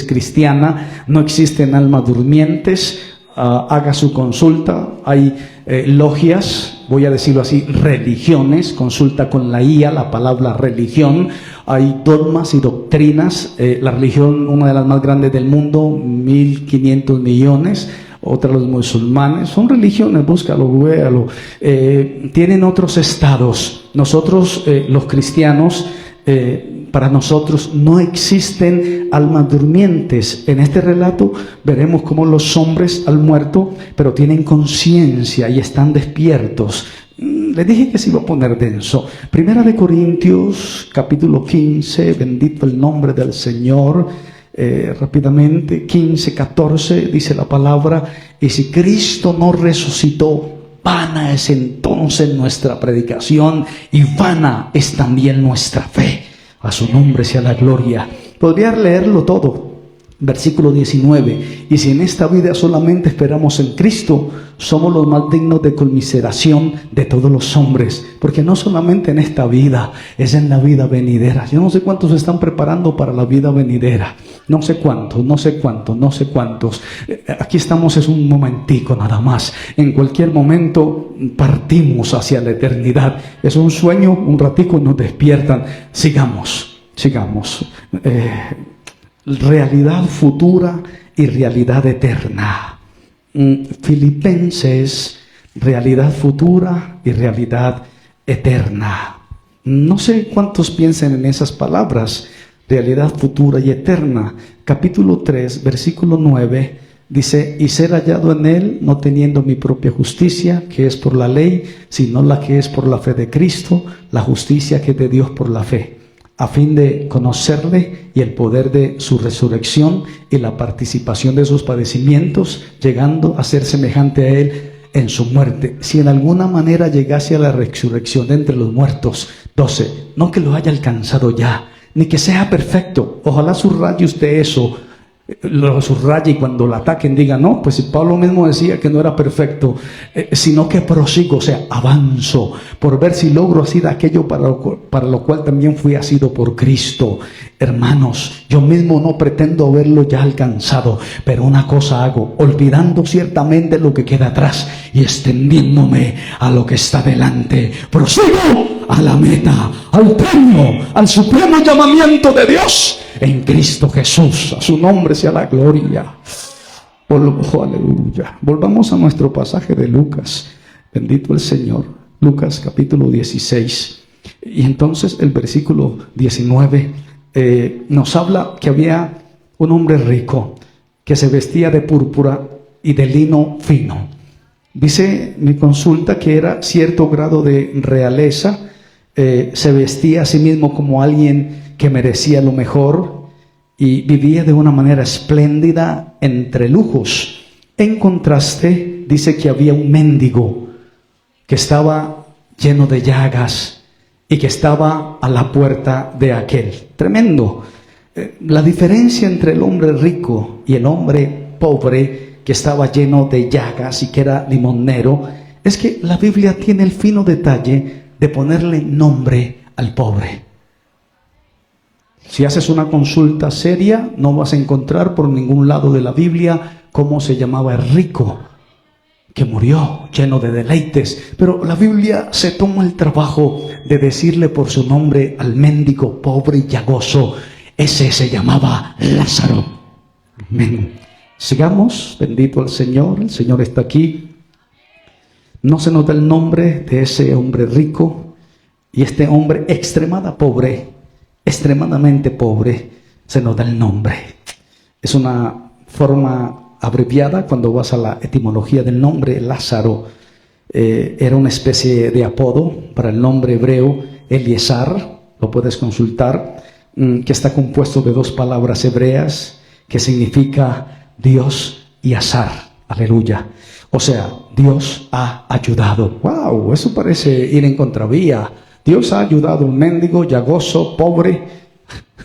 cristiana, no existen almas durmientes. Haga su consulta. Hay logias, voy a decirlo así, religiones. Consulta con la IA la palabra religión. Hay dogmas y doctrinas. La religión, una de las más grandes del mundo, 1.500 millones. Otra los musulmanes, son religiones, búscalo, véalo. Tienen otros estados. Nosotros, los cristianos, para nosotros no existen almas durmientes. En este relato veremos cómo los hombres han muerto, pero tienen conciencia y están despiertos. Les dije que se iba a poner denso. Primera de Corintios, capítulo 15, bendito el nombre del Señor. Rápidamente, 15:14 dice la palabra: y si Cristo no resucitó, vana es entonces nuestra predicación y vana es también nuestra fe. A su nombre sea la gloria. Podría leerlo todo. Versículo 19: y si en esta vida solamente esperamos en Cristo, somos los más dignos de conmiseración de todos los hombres, porque no solamente en esta vida, es en la vida venidera. Yo no sé cuántos se están preparando para la vida venidera, no sé cuántos. Aquí estamos, es un momentico nada más. En cualquier momento partimos hacia la eternidad. Es un sueño, un ratico nos despiertan. Sigamos. Realidad futura y realidad eterna. Filipenses, realidad futura y realidad eterna. No sé cuántos piensan en esas palabras, realidad futura y eterna. Capítulo 3, versículo 9, dice: y ser hallado en Él, no teniendo mi propia justicia, que es por la ley, sino la que es por la fe de Cristo, la justicia que es de Dios por la fe, a fin de conocerle y el poder de su resurrección y la participación de sus padecimientos, llegando a ser semejante a Él en su muerte, si en alguna manera llegase a la resurrección de entre los muertos. 12. No que lo haya alcanzado ya, ni que sea perfecto. Ojalá subraye usted eso, lo subraye y cuando lo ataquen diga, no, pues si Pablo mismo decía que no era perfecto, sino que prosigo, o sea, avanzo, por ver si logro hacer aquello para lo cual también fui asido por Cristo. Hermanos, yo mismo no pretendo haberlo ya alcanzado, pero una cosa hago, olvidando ciertamente lo que queda atrás y extendiéndome a lo que está delante, prosigo a la meta, al premio, al supremo llamamiento de Dios en Cristo Jesús. A su nombre sea la gloria. Oh, aleluya. Volvamos a nuestro pasaje de Lucas. Bendito el Señor. Lucas capítulo 16. Y entonces el versículo 19 nos habla que había un hombre rico que se vestía de púrpura y de lino fino. Dice mi consulta que era cierto grado de realeza. Se vestía a sí mismo como alguien que merecía lo mejor y vivía de una manera espléndida entre lujos. En contraste, dice que había un mendigo que estaba lleno de llagas y que estaba a la puerta de aquel. Tremendo. La diferencia entre el hombre rico y el hombre pobre que estaba lleno de llagas y que era limonero es que la Biblia tiene el fino detalle de ponerle nombre al pobre. Si haces una consulta seria, no vas a encontrar por ningún lado de la Biblia cómo se llamaba el rico que murió lleno de deleites. Pero la Biblia se toma el trabajo de decirle por su nombre al mendigo pobre y llagoso. Ese se llamaba Lázaro. Amén. Sigamos, bendito el Señor está aquí. No se nos da el nombre de ese hombre rico y este hombre extremadamente pobre, se nos da el nombre. Es una forma abreviada cuando vas a la etimología del nombre. Lázaro era una especie de apodo para el nombre hebreo Eliezer, lo puedes consultar, que está compuesto de dos palabras hebreas que significa Dios y azar. Aleluya. O sea, Dios ha ayudado. ¡Wow! Eso parece ir en contravía. Dios ha ayudado a un mendigo, llagoso, pobre.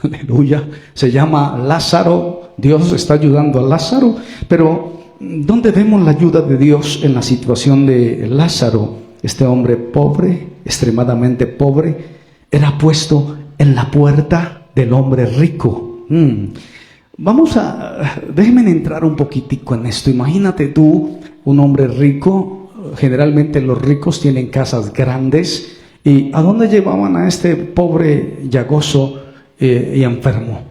Aleluya. Se llama Lázaro. Dios está ayudando a Lázaro. Pero, ¿dónde vemos la ayuda de Dios en la situación de Lázaro? Este hombre pobre, extremadamente pobre, era puesto en la puerta del hombre rico. Déjenme entrar un poquitico en esto. Imagínate tú, un hombre rico. Generalmente los ricos tienen casas grandes. ¿Y a dónde llevaban a este pobre llagoso y enfermo?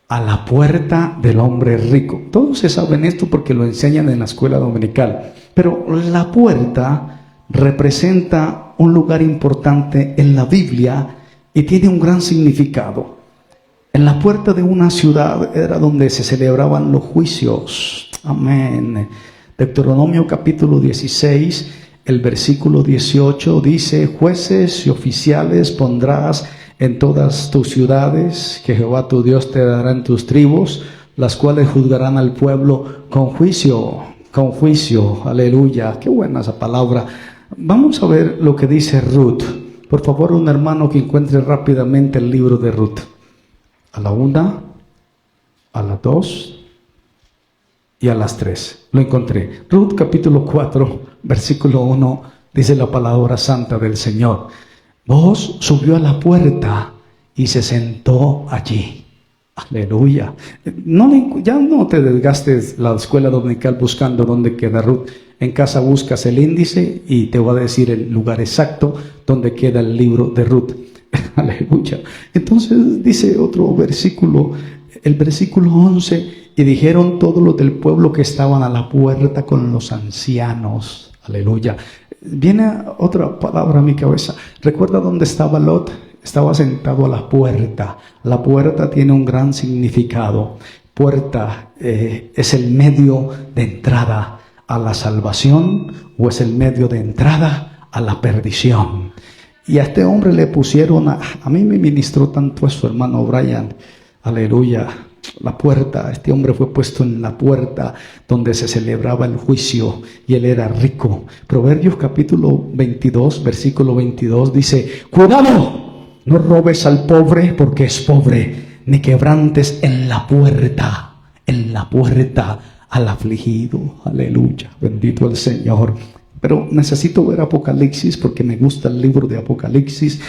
A la puerta del hombre rico. Todos se saben esto porque lo enseñan en la escuela dominical. Pero la puerta representa un lugar importante en la Biblia y tiene un gran significado. En la puerta de una ciudad era donde se celebraban los juicios. Amén. Deuteronomio capítulo 16, el versículo 18 dice: jueces y oficiales pondrás en todas tus ciudades, que Jehová tu Dios te dará en tus tribus, las cuales juzgarán al pueblo con juicio. Aleluya. Qué buena esa palabra. Vamos a ver lo que dice Ruth. Por favor, un hermano que encuentre rápidamente el libro de Ruth. A la 1, a la 2 y a las 3. Lo encontré. Ruth capítulo 4, versículo 1, dice la palabra santa del Señor. Boaz subió a la puerta y se sentó allí. Aleluya. Ya no te desgastes la escuela dominical buscando dónde queda Ruth. En casa buscas el índice y te va a decir el lugar exacto donde queda el libro de Ruth. Aleluya. Entonces dice otro versículo, el versículo 11, y dijeron todos los del pueblo que estaban a la puerta con los ancianos. Aleluya. Viene otra palabra a mi cabeza. ¿Recuerda dónde estaba Lot? Estaba sentado a la puerta. La puerta tiene un gran significado. Puerta es el medio de entrada a la salvación o es el medio de entrada a la perdición. Y a este hombre le pusieron, a mí me ministró tanto eso, hermano Brian. Aleluya. La puerta, este hombre fue puesto en la puerta donde se celebraba el juicio y él era rico. Proverbios capítulo 22, versículo 22 dice: cuidado, no robes al pobre porque es pobre, ni quebrantes en la puerta al afligido. Aleluya, bendito el Señor. Pero necesito ver Apocalipsis porque me gusta el libro de Apocalipsis.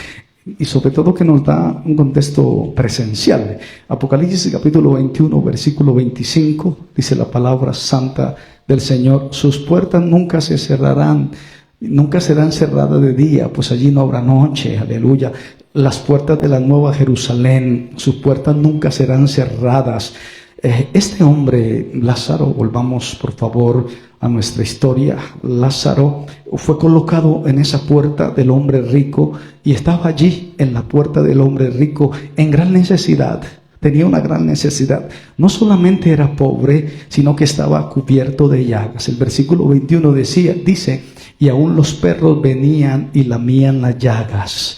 Y sobre todo que nos da un contexto presencial. Apocalipsis capítulo 21, versículo 25, dice la palabra santa del Señor: sus puertas nunca se cerrarán, nunca serán cerradas de día, pues allí no habrá noche. Aleluya. Las puertas de la nueva Jerusalén, sus puertas nunca serán cerradas. Este hombre, Lázaro, volvamos por favor a nuestra historia. Lázaro fue colocado en esa puerta del hombre rico y estaba allí en la puerta del hombre rico en gran necesidad. Tenía una gran necesidad. No solamente era pobre, sino que estaba cubierto de llagas. El versículo 21 dice: y aún los perros venían y lamían las llagas.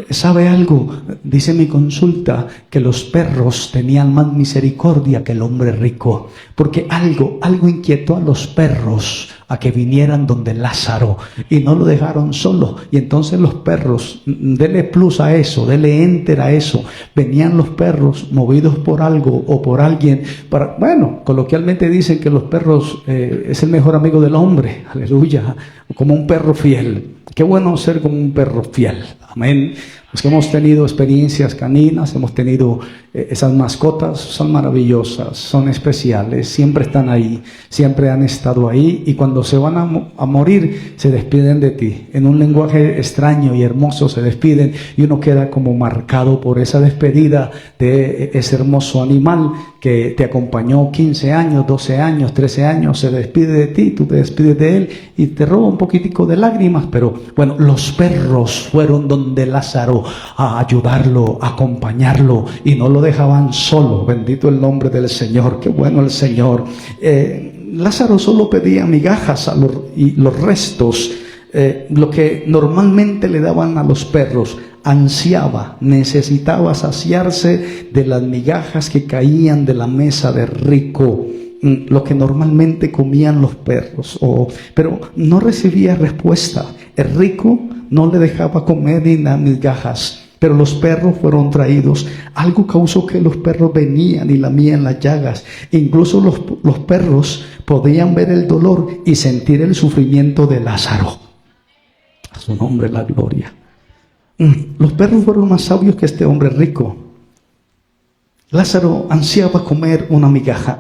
¿Sabe algo? Dice mi consulta que los perros tenían más misericordia que el hombre rico, porque algo inquietó a los perros a que vinieran donde Lázaro y no lo dejaron solo. Y entonces los perros, dele plus a eso, dele enter a eso, venían los perros movidos por algo o por alguien para, bueno, coloquialmente dicen que los perros es el mejor amigo del hombre, aleluya, como un perro fiel. Qué bueno ser como un perro fiel, amén. Los que hemos tenido experiencias caninas, hemos tenido esas mascotas, son maravillosas, son especiales, siempre están ahí, siempre han estado ahí, y cuando se van a morir, se despiden de ti. En un lenguaje extraño y hermoso se despiden, y uno queda como marcado por esa despedida de ese hermoso animal que te acompañó 15 años, 12 años, 13 años, se despide de ti, tú te despides de él, y te roba un poquitico de lágrimas. Pero bueno, los perros fueron donde Lázaro a ayudarlo, a acompañarlo, y no lo dejaban solo. Bendito el nombre del Señor, qué bueno el Señor. Lázaro solo pedía migajas y los restos, lo que normalmente le daban a los perros. Ansiaba, necesitaba saciarse de las migajas que caían de la mesa de rico, lo que normalmente comían los perros, pero no recibía respuesta. El rico no le dejaba comer ni las migajas, pero los perros fueron traídos. Algo causó que los perros venían y lamían las llagas. Incluso los perros podían ver el dolor y sentir el sufrimiento de Lázaro. A su nombre la gloria. Los perros fueron más sabios que este hombre rico. Lázaro ansiaba comer una migaja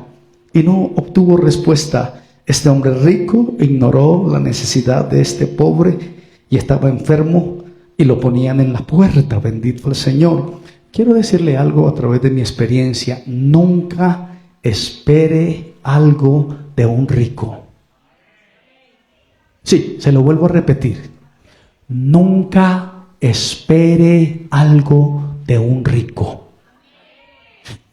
y no obtuvo respuesta. Este hombre rico ignoró la necesidad de este pobre y estaba enfermo y lo ponían en la puerta. Bendito el Señor. Quiero decirle algo a través de mi experiencia: nunca espere algo de un rico. Sí, se lo vuelvo a repetir. Nunca espere algo de un rico.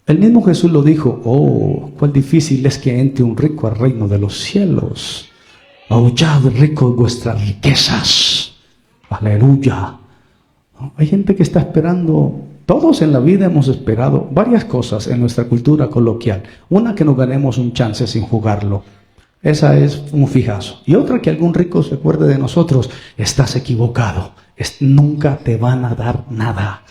El mismo Jesús lo dijo: oh, cuán difícil es que entre un rico al reino de los cielos. Aullad ricos vuestras riquezas. Aleluya. Hay gente que está esperando. Todos en la vida hemos esperado varias cosas en nuestra cultura coloquial. Una, que nos ganemos un chance sin jugarlo. Esa es un fijazo. Y otra, que algún rico se acuerde de nosotros. Estás equivocado. Nunca te van a dar nada.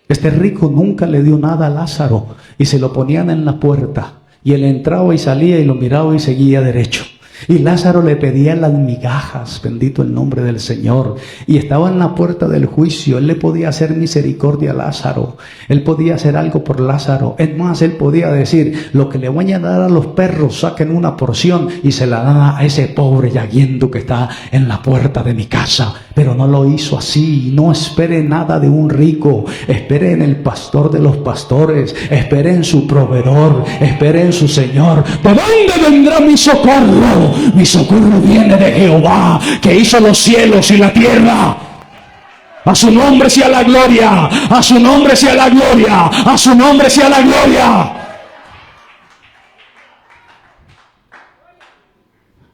Este rico nunca le dio nada a Lázaro y se lo ponían en la puerta. Y él entraba y salía y lo miraba y seguía derecho. Y Lázaro le pedía las migajas, bendito el nombre del Señor. Y estaba en la puerta del juicio. Él le podía hacer misericordia a Lázaro. Él podía hacer algo por Lázaro. Es más, él podía decir: lo que le voy a dar a los perros, saquen una porción y se la dan a ese pobre llaguiendo que está en la puerta de mi casa. Pero no lo hizo así. No espere nada de un rico. Espere en el pastor de los pastores. Espere en su proveedor. Espere en su Señor. ¿De dónde vendrá mi socorro? Mi socorro viene de Jehová, que hizo los cielos y la tierra. A su nombre sea la gloria. A su nombre sea la gloria. A su nombre sea la gloria.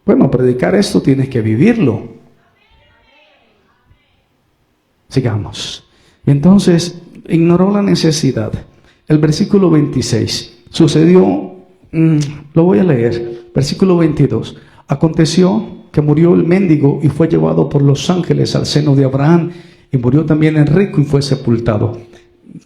Bueno, predicar esto tienes que vivirlo. Sigamos. Entonces, ignoró la necesidad. el versículo 26. Sucedió, lo voy a leer, versículo 22. Aconteció que murió el mendigo y fue llevado por los ángeles al seno de Abraham, y murió también el rico y fue sepultado.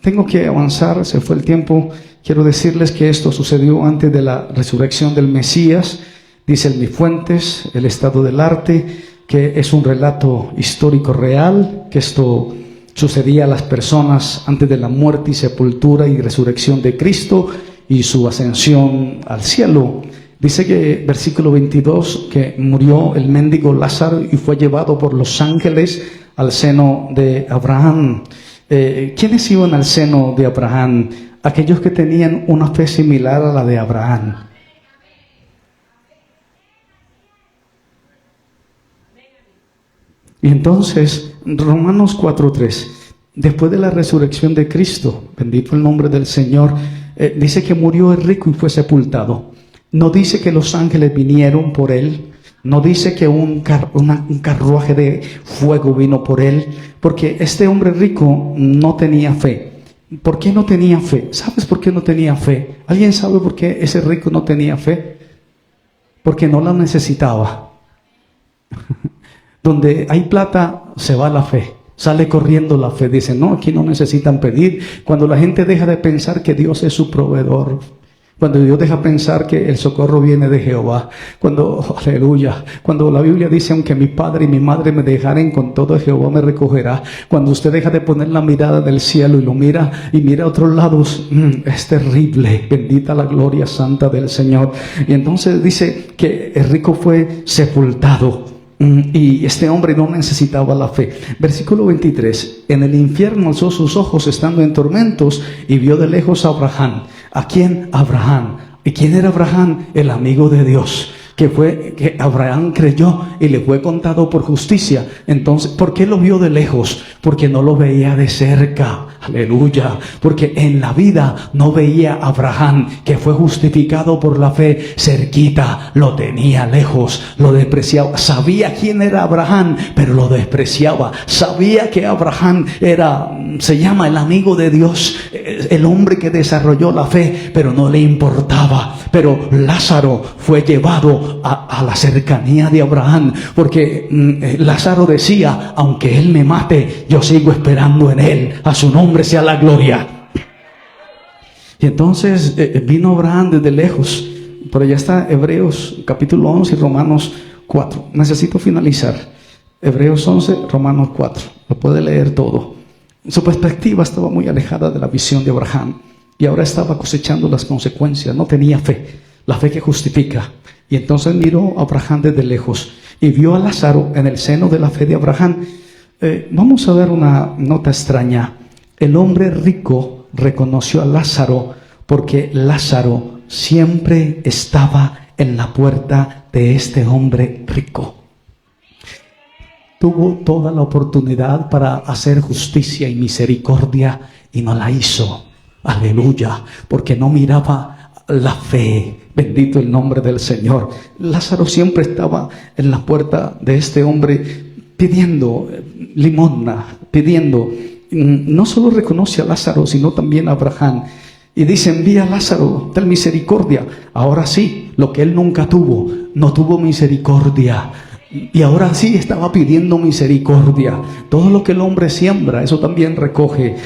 Tengo que avanzar, se fue el tiempo. Quiero decirles que esto sucedió antes de la resurrección del Mesías. Dicen mis fuentes, el estado del arte, que es un relato histórico real, que esto sucedía a las personas antes de la muerte y sepultura y resurrección de Cristo y su ascensión al cielo. Dice que versículo 22 que murió el mendigo Lázaro y fue llevado por los ángeles al seno de Abraham. ¿Quiénes iban al seno de Abraham? Aquellos que tenían una fe similar a la de Abraham. Y entonces, Romanos 4:3, después de la resurrección de Cristo, bendito el nombre del Señor, dice que murió el rico y fue sepultado. No dice que los ángeles vinieron por él, no dice que un carruaje de fuego vino por él, porque este hombre rico no tenía fe. ¿Por qué no tenía fe? ¿Sabes por qué no tenía fe? ¿Alguien sabe por qué ese rico no tenía fe? Porque no la necesitaba. Donde hay plata, se va la fe. Sale corriendo la fe. Dicen, no, aquí no necesitan pedir. Cuando la gente deja de pensar que Dios es su proveedor. Cuando Dios deja pensar que el socorro viene de Jehová. Cuando, aleluya. Cuando la Biblia dice, aunque mi padre y mi madre me dejaren, con todo Jehová me recogerá. Cuando usted deja de poner la mirada del cielo y lo mira y mira a otros lados, es terrible. Bendita la gloria santa del Señor. Y entonces dice que el rico fue sepultado. Y este hombre no necesitaba la fe. Versículo 23. En el infierno alzó sus ojos estando en tormentos y vio de lejos a Abraham. ¿A quién? Abraham. ¿Y quién era Abraham? El amigo de Dios. Que Abraham creyó y le fue contado por justicia. Entonces, ¿por qué lo vio de lejos? Porque no lo veía de cerca. Aleluya. Porque en la vida no veía a Abraham, que fue justificado por la fe, cerquita. Lo tenía lejos, lo despreciaba. Sabía quién era Abraham, pero lo despreciaba. Sabía que Abraham se llama el amigo de Dios, el hombre que desarrolló la fe, pero no le importaba. Pero Lázaro fue llevado a la cercanía de Abraham, porque Lázaro decía, aunque él me mate, yo sigo esperando en él. A su nombre sea la gloria. Y entonces vino Abraham desde lejos. Por allá está Hebreos capítulo 11 y Romanos 4. Necesito finalizar. Hebreos 11, Romanos 4. Lo puede leer todo. Su perspectiva estaba muy alejada de la visión de Abraham. Y ahora estaba cosechando las consecuencias. No tenía fe. La fe que justifica. Y entonces miró a Abraham desde lejos. Y vio a Lázaro en el seno de la fe de Abraham. Vamos a ver una nota extraña. El hombre rico reconoció a Lázaro porque Lázaro siempre estaba en la puerta de este hombre rico. Tuvo toda la oportunidad para hacer justicia y misericordia y no la hizo. Aleluya, porque no miraba la fe. Bendito el nombre del Señor. Lázaro siempre estaba en la puerta de este hombre pidiendo limosna, pidiendo. No solo reconoce a Lázaro, sino también a Abraham. Y dice, envía a Lázaro, ten misericordia. Ahora sí, lo que él nunca tuvo, no tuvo misericordia. Y ahora sí estaba pidiendo misericordia. Todo lo que el hombre siembra, eso también recoge.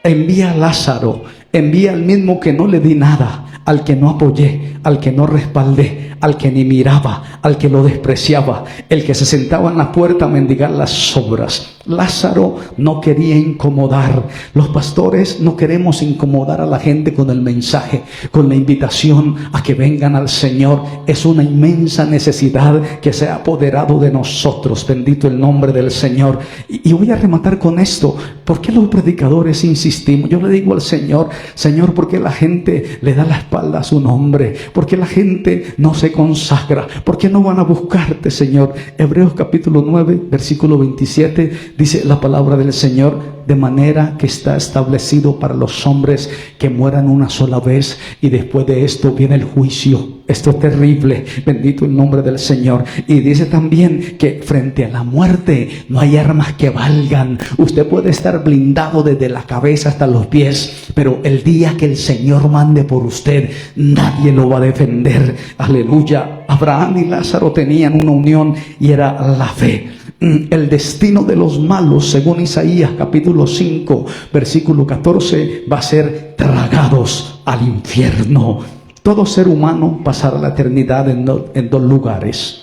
Envía a Lázaro, envía al mismo que no le di nada, al que no apoyé, al que no respaldé, al que ni miraba, al que lo despreciaba, el que se sentaba en la puerta a mendigar las sobras. Lázaro no quería incomodar. Los pastores no queremos incomodar a la gente con el mensaje, con la invitación a que vengan al Señor. Es una inmensa necesidad que se ha apoderado de nosotros. Bendito el nombre del Señor. Y voy a rematar con esto. ¿Por qué los predicadores insistimos? Yo le digo al Señor, Señor, ¿por qué la gente le da la espalda a su nombre? ¿Por qué la gente no se consagra? ¿Por qué no van a buscarte, Señor? Hebreos capítulo 9, versículo 27 Dice la palabra del Señor, de manera que está establecido para los hombres que mueran una sola vez y después de esto viene el juicio. Esto es terrible, bendito el nombre del Señor. Y dice también que frente a la muerte no hay armas que valgan. Usted puede estar blindado desde la cabeza hasta los pies, pero el día que el Señor mande por usted, nadie lo va a defender. Aleluya. Abraham y Lázaro tenían una unión y era la fe. El destino de los malos, según Isaías capítulo 5 versículo 14, va a ser tragados al infierno. Todo ser humano pasará la eternidad en dos lugares: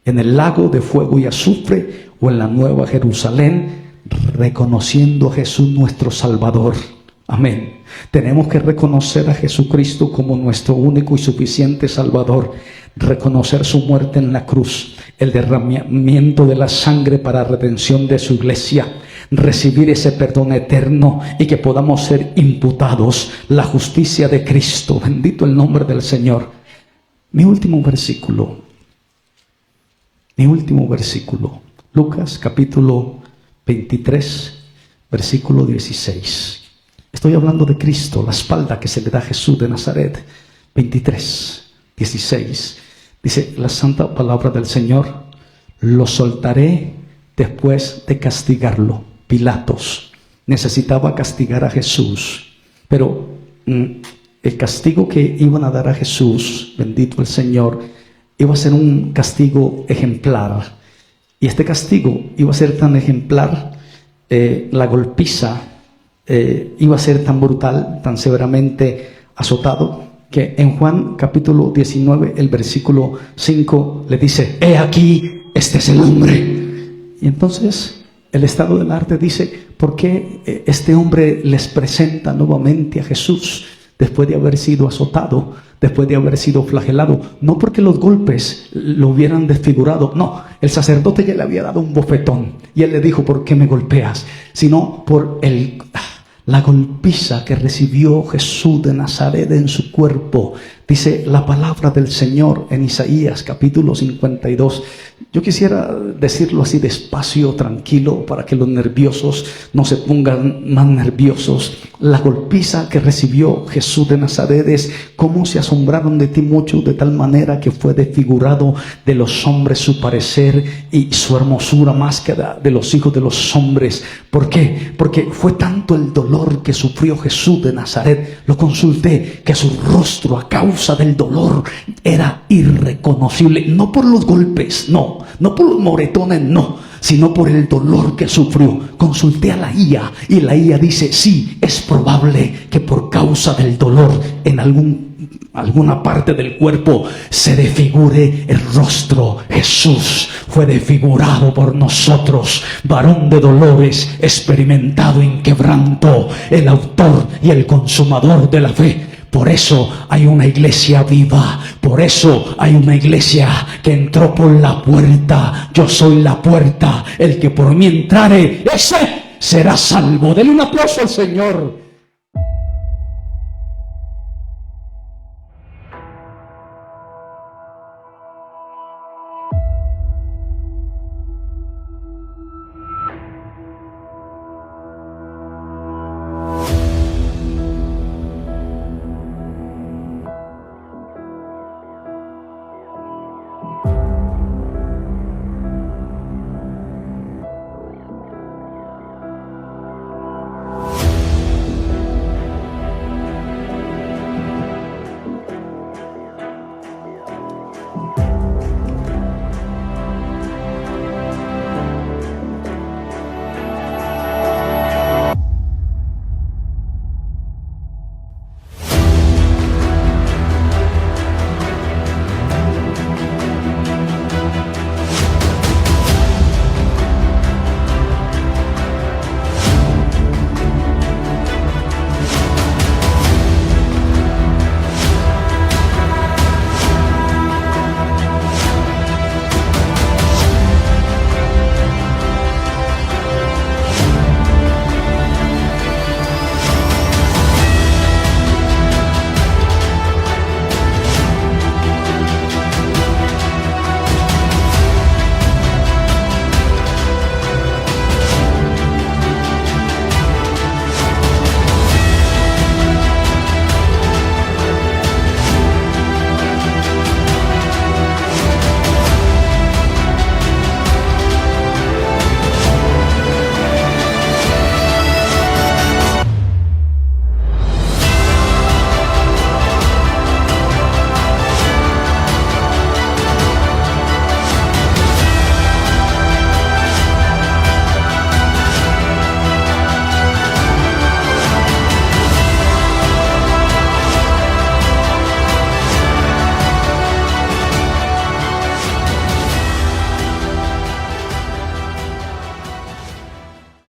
en el lago de fuego y azufre o en la nueva Jerusalén, reconociendo a Jesús nuestro Salvador. Amén. Tenemos que reconocer a Jesucristo como nuestro único y suficiente Salvador, reconocer su muerte en la cruz, el derramamiento de la sangre para redención de su iglesia, recibir ese perdón eterno y que podamos ser imputados la justicia de Cristo. Bendito el nombre del Señor. Mi último versículo, Lucas capítulo 23, versículo 16. Estoy hablando de Cristo, la espalda que se le da a Jesús de Nazaret. 23, 16. Dice la santa palabra del Señor: lo soltaré después de castigarlo. Pilatos necesitaba castigar a Jesús, pero el castigo que iban a dar a Jesús, bendito el Señor, iba a ser un castigo ejemplar. Y este castigo iba a ser tan ejemplar, la golpiza iba a ser tan brutal, tan severamente azotado, que en Juan capítulo 19, el versículo 5 le dice: he aquí, este es el hombre. Y entonces el estado del arte dice: ¿por qué este hombre les presenta nuevamente a Jesús después de haber sido azotado, después de haber sido flagelado? No porque los golpes lo hubieran desfigurado, no, el sacerdote ya le había dado un bofetón y él le dijo: ¿por qué me golpeas? Sino por la golpiza que recibió Jesús de Nazaret en su cuerpo. Dice la palabra del Señor en Isaías capítulo 52. Yo quisiera decirlo así despacio, tranquilo, para que los nerviosos no se pongan más nerviosos. La golpiza que recibió Jesús de Nazaret es cómo se asombraron de ti muchos, de tal manera que fue desfigurado de los hombres su parecer y su hermosura más que de los hijos de los hombres. ¿Por qué? Porque fue tanto el dolor que sufrió Jesús de Nazaret. Lo consulté, que su rostro a causa del dolor era irreconocible. No por los golpes, no por los moretones, no, sino por el dolor que sufrió. Consulté a la IA y la IA dice: sí, es probable que por causa del dolor en alguna parte del cuerpo se desfigure el rostro. Jesús fue desfigurado por nosotros, varón de dolores, experimentado en quebranto, el autor y el consumador de la fe. Por eso hay una iglesia viva, por eso hay una iglesia que entró por la puerta. Yo soy la puerta, el que por mí entrare, ese será salvo. Denle un aplauso al Señor.